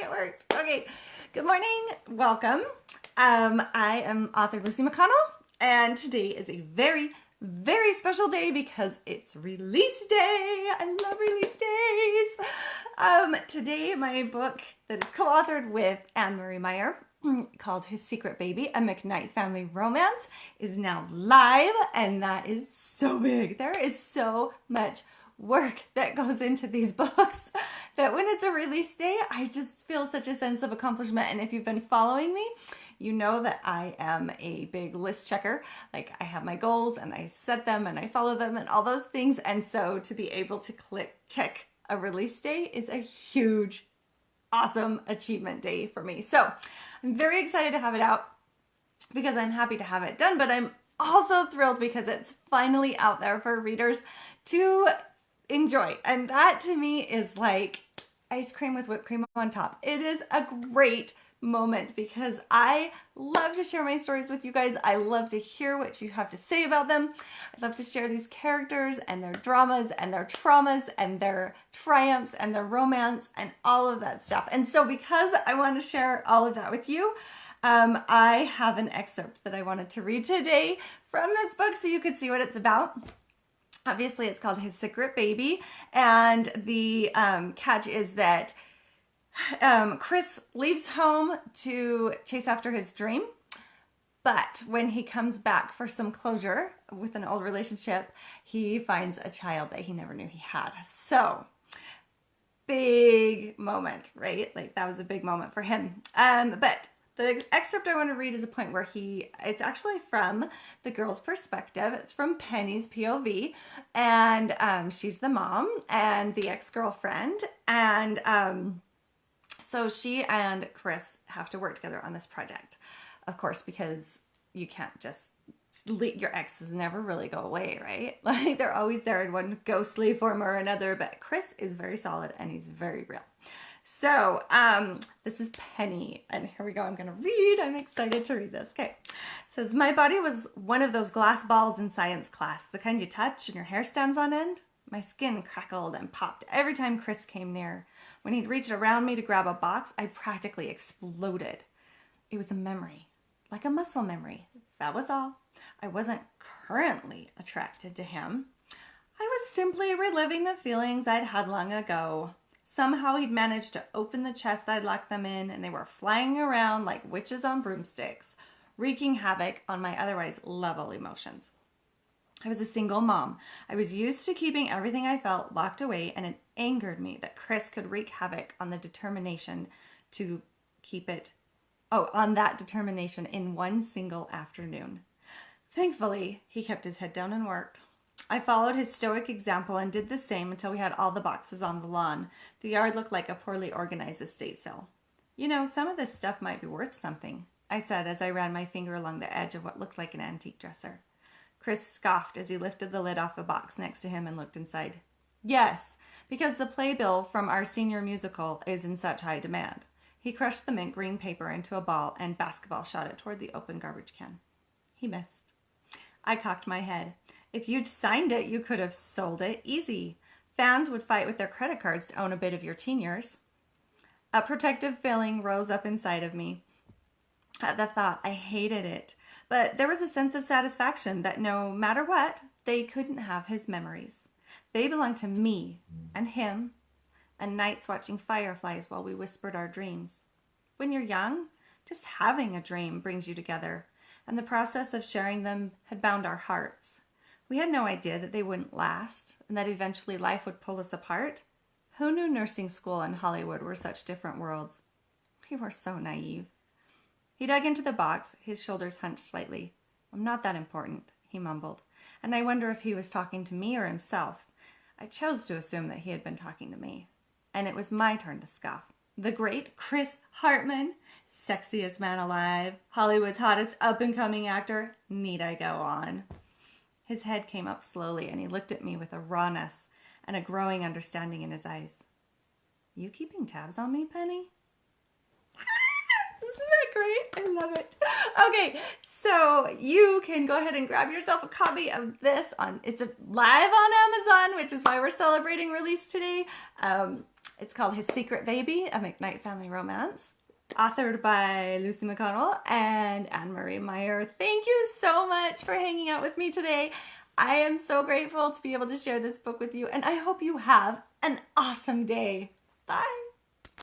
it worked. Okay, good morning, welcome. I am author Lucy McConnell, and today is a very, very special day because it's release day. I love release days. Today, my book that is co-authored with Anne-Marie Meyer, called His Secret Baby, a McKnight family romance, is now live, and that is so big. There is so much work that goes into these books that when it's a release day, I just feel such a sense of accomplishment. And if you've been following me, you know that I am a big list checker. Like, I have my goals and I set them and I follow them and all those things. And so to be able to check a release day is a huge, awesome achievement day for me. So I'm very excited to have it out because I'm happy to have it done, but I'm also thrilled because it's finally out there for readers to enjoy. And that to me is like ice cream with whipped cream on top. It is a great moment because I love to share my stories with you guys. I love to hear what you have to say about them. I love to share these characters and their dramas and their traumas and their triumphs and their romance and all of that stuff. And so because I want to share all of that with you, I have an excerpt that I wanted to read today from this book so you could see what it's about. Obviously, it's called His Secret Baby, and the catch is that Chris leaves home to chase after his dream, but when he comes back for some closure with an old relationship, he finds a child that he never knew he had. So, big moment, right? Like, that was a big moment for him. But the excerpt I want to read is a point where it's actually from the girl's perspective. It's from Penny's POV, and she's the mom and the ex-girlfriend, and so she and Chris have to work together on this project, of course, because you can't just your exes never really go away, right? Like, they're always there in one ghostly form or another, but Chris is very solid and he's very real. So, this is Penny, and here we go. I'm going to read. I'm excited to read this. Okay. It says, my body was one of those glass balls in science class, the kind you touch and your hair stands on end. My skin crackled and popped every time Chris came near. When he'd reach around me to grab a box, I practically exploded. It was a memory, like a muscle memory. That was all. I wasn't currently attracted to him. I was simply reliving the feelings I'd had long ago. Somehow he'd managed to open the chest I'd locked them in, and they were flying around like witches on broomsticks, wreaking havoc on my otherwise level emotions. I was a single mom. I was used to keeping everything I felt locked away, and it angered me that Chris could wreak havoc on the determination to keep it, on that determination in one single afternoon. Thankfully, he kept his head down and worked. I followed his stoic example and did the same until we had all the boxes on the lawn. The yard looked like a poorly organized estate sale. You know, some of this stuff might be worth something, I said as I ran my finger along the edge of what looked like an antique dresser. Chris scoffed as he lifted the lid off the box next to him and looked inside. Yes, because the playbill from our senior musical is in such high demand. He crushed the mint green paper into a ball and basketball shot it toward the open garbage can. He missed. I cocked my head. If you'd signed it, you could have sold it easy. Fans would fight with their credit cards to own a bit of your teen years. A protective feeling rose up inside of me. At the thought, I hated it. But there was a sense of satisfaction that no matter what, they couldn't have his memories. They belonged to me and him, and nights watching fireflies while we whispered our dreams. When you're young, just having a dream brings you together, and the process of sharing them had bound our hearts. We had no idea that they wouldn't last, and that eventually life would pull us apart. Who knew nursing school and Hollywood were such different worlds? We were so naive. He dug into the box, his shoulders hunched slightly. I'm not that important, he mumbled, and I wonder if he was talking to me or himself. I chose to assume that he had been talking to me, and it was my turn to scoff. The great Chris Hartman, sexiest man alive, Hollywood's hottest up-and-coming actor. Need I go on? His head came up slowly, and he looked at me with a rawness and a growing understanding in his eyes. You keeping tabs on me, Penny? Isn't that great? I love it. Okay, so you can go ahead and grab yourself a copy of this. It's live on Amazon, which is why we're celebrating release today. It's called His Secret Baby, a McKnight family romance. Authored by Lucy McConnell and Anne-Marie Meyer. Thank you so much for hanging out with me today. I am so grateful to be able to share this book with you, and I hope you have an awesome day. Bye.